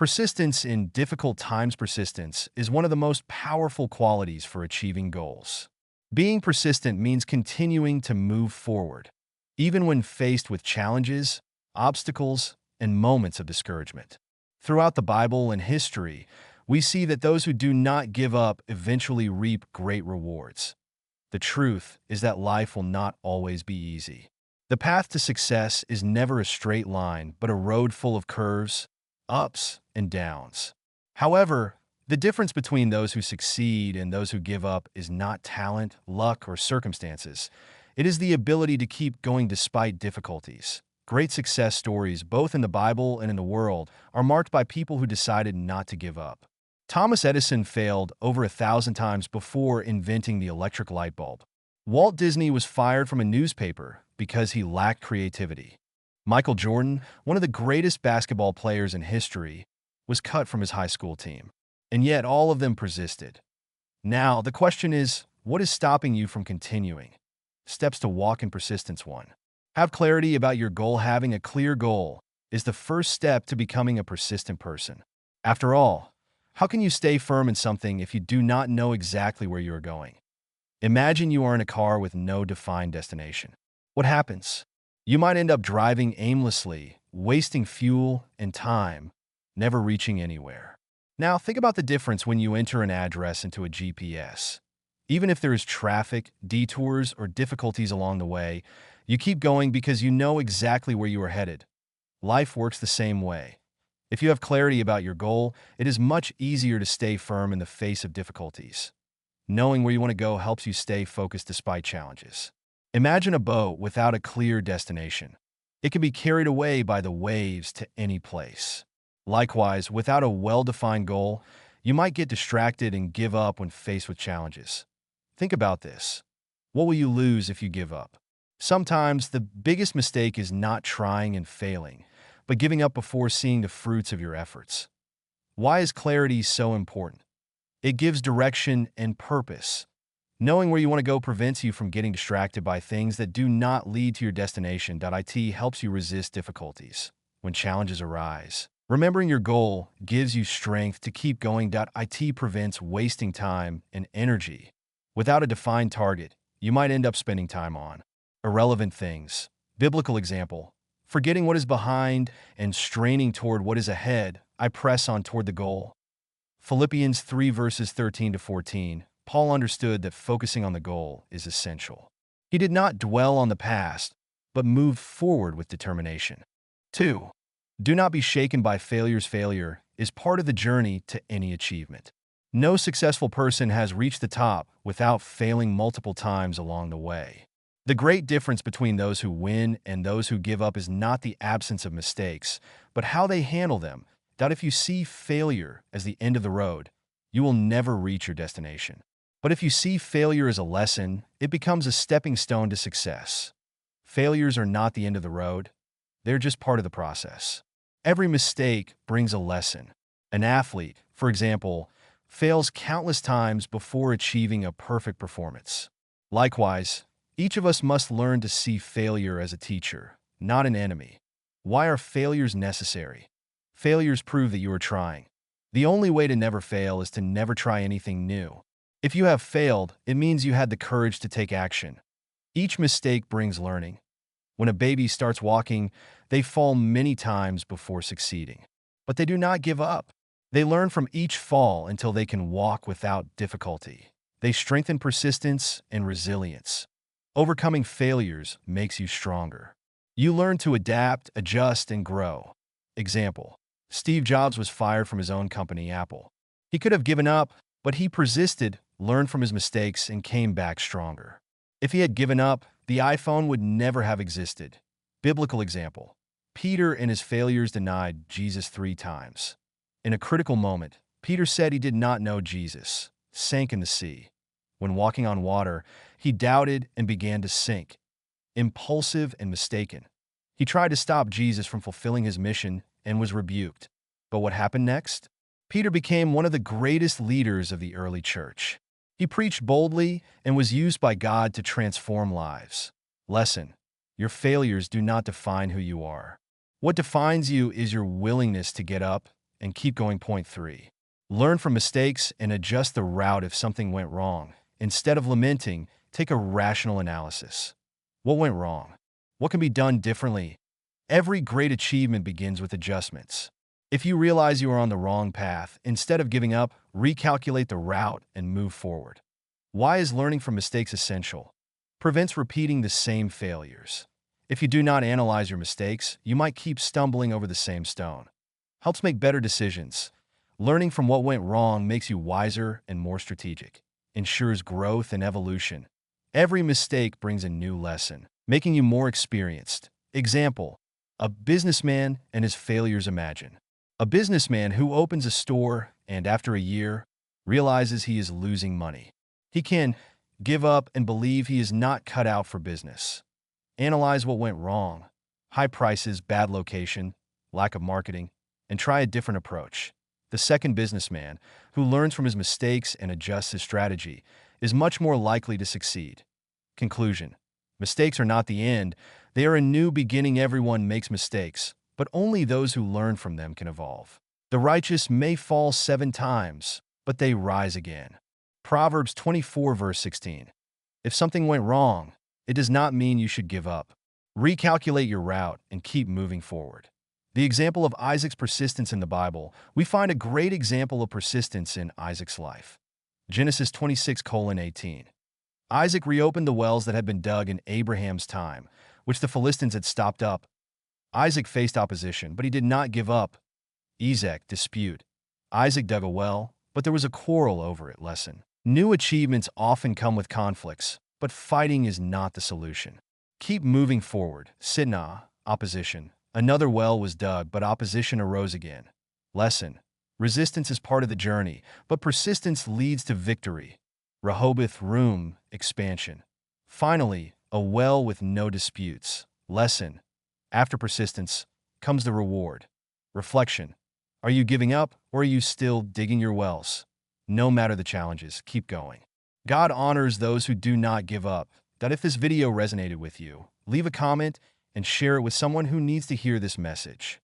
Persistence in difficult times. Persistence is one of the most powerful qualities for achieving goals. Being persistent means continuing to move forward, even when faced with challenges, obstacles, and moments of discouragement. Throughout the Bible and history, we see that those who do not give up eventually reap great rewards. The truth is that life will not always be easy. The path to success is never a straight line, but a road full of curves, ups, and downs. However, the difference between those who succeed and those who give up is not talent, luck, or circumstances. It is the ability to keep going despite difficulties. Great success stories, both in the Bible and in the world, are marked by people who decided not to give up. Thomas Edison failed over 1,000 times before inventing the electric light bulb. Walt Disney was fired from a newspaper because he lacked creativity. Michael Jordan, one of the greatest basketball players in history, was cut from his high school team. And yet all of them persisted. Now, the question is, what is stopping you from continuing? Steps to walk in persistence. 1. Have clarity about your goal. Having a clear goal is the first step to becoming a persistent person. After all, how can you stay firm in something if you do not know exactly where you are going? Imagine you are in a car with no defined destination. What happens? You might end up driving aimlessly, wasting fuel and time, never reaching anywhere. Now, think about the difference when you enter an address into a GPS. Even if there is traffic, detours, or difficulties along the way, you keep going because you know exactly where you are headed. Life works the same way. If you have clarity about your goal, it is much easier to stay firm in the face of difficulties. Knowing where you want to go helps you stay focused despite challenges. Imagine a boat without a clear destination. It can be carried away by the waves to any place. Likewise, without a well-defined goal, you might get distracted and give up when faced with challenges. Think about this. What will you lose if you give up? Sometimes the biggest mistake is not trying and failing, but giving up before seeing the fruits of your efforts. Why is clarity so important? It gives direction and purpose. Knowing where you want to go prevents you from getting distracted by things that do not lead to your destination. It helps you resist difficulties when challenges arise. Remembering your goal gives you strength to keep going. It prevents wasting time and energy. Without a defined target, you might end up spending time on irrelevant things. Biblical example: forgetting what is behind and straining toward what is ahead, I press on toward the goal. Philippians 3 verses 13 to 14. Paul understood that focusing on the goal is essential. He did not dwell on the past, but moved forward with determination. 2. Do not be shaken by failures. Failure is part of the journey to any achievement. No successful person has reached the top without failing multiple times along the way. The great difference between those who win and those who give up is not the absence of mistakes, but how they handle them. If you see failure as the end of the road, you will never reach your destination. But if you see failure as a lesson, it becomes a stepping stone to success. Failures are not the end of the road. They're just part of the process. Every mistake brings a lesson. An athlete, for example, fails countless times before achieving a perfect performance. Likewise, each of us must learn to see failure as a teacher, not an enemy. Why are failures necessary? Failures prove that you are trying. The only way to never fail is to never try anything new. If you have failed, it means you had the courage to take action. Each mistake brings learning. When a baby starts walking, they fall many times before succeeding. But they do not give up. They learn from each fall until they can walk without difficulty. They strengthen persistence and resilience. Overcoming failures makes you stronger. You learn to adapt, adjust, and grow. Example: Steve Jobs was fired from his own company, Apple. He could have given up, but he persisted, learned from his mistakes, and came back stronger. If he had given up, the iPhone would never have existed. Biblical example: Peter in his failures denied Jesus 3 times. In a critical moment, Peter said he did not know Jesus, sank in the sea. When walking on water, he doubted and began to sink. Impulsive and mistaken. He tried to stop Jesus from fulfilling his mission and was rebuked. But what happened next? Peter became one of the greatest leaders of the early church. He preached boldly and was used by God to transform lives. Lesson: your failures do not define who you are. What defines you is your willingness to get up and keep going. Point 3. Learn from mistakes and adjust the route if something went wrong. Instead of lamenting, take a rational analysis. What went wrong? What can be done differently? Every great achievement begins with adjustments. If you realize you are on the wrong path, instead of giving up, recalculate the route and move forward. Why is learning from mistakes essential? Prevents repeating the same failures. If you do not analyze your mistakes, you might keep stumbling over the same stone. Helps make better decisions. Learning from what went wrong makes you wiser and more strategic. Ensures growth and evolution. Every mistake brings a new lesson, making you more experienced. Example: a businessman and his failures. Imagine a businessman who opens a store and after a year realizes he is losing money. He can give up and believe he is not cut out for business. Analyze what went wrong: high prices, bad location, lack of marketing, and try a different approach. The second businessman, who learns from his mistakes and adjusts his strategy, is much more likely to succeed. Conclusion: mistakes are not the end, they are a new beginning. Everyone makes mistakes, but only those who learn from them can evolve. The righteous may fall 7 times, but they rise again. Proverbs 24 verse 16. If something went wrong, it does not mean you should give up. Recalculate your route and keep moving forward. The example of Isaac's persistence in the Bible, we find a great example of persistence in Isaac's life. Genesis 26:18. Isaac reopened the wells that had been dug in Abraham's time, which the Philistines had stopped up. Isaac faced opposition, but he did not give up. Isaac dispute. Isaac dug a well, but there was a quarrel over it. Lesson: new achievements often come with conflicts, but fighting is not the solution. Keep moving forward. Sidna, opposition. Another well was dug, but opposition arose again. Lesson: resistance is part of the journey, but persistence leads to victory. Rehoboth, room, expansion. Finally, a well with no disputes. Lesson: after persistence comes the reward. Reflection: are you giving up, or are you still digging your wells? No matter the challenges, keep going. God honors those who do not give up. If this video resonated with you, leave a comment and share it with someone who needs to hear this message.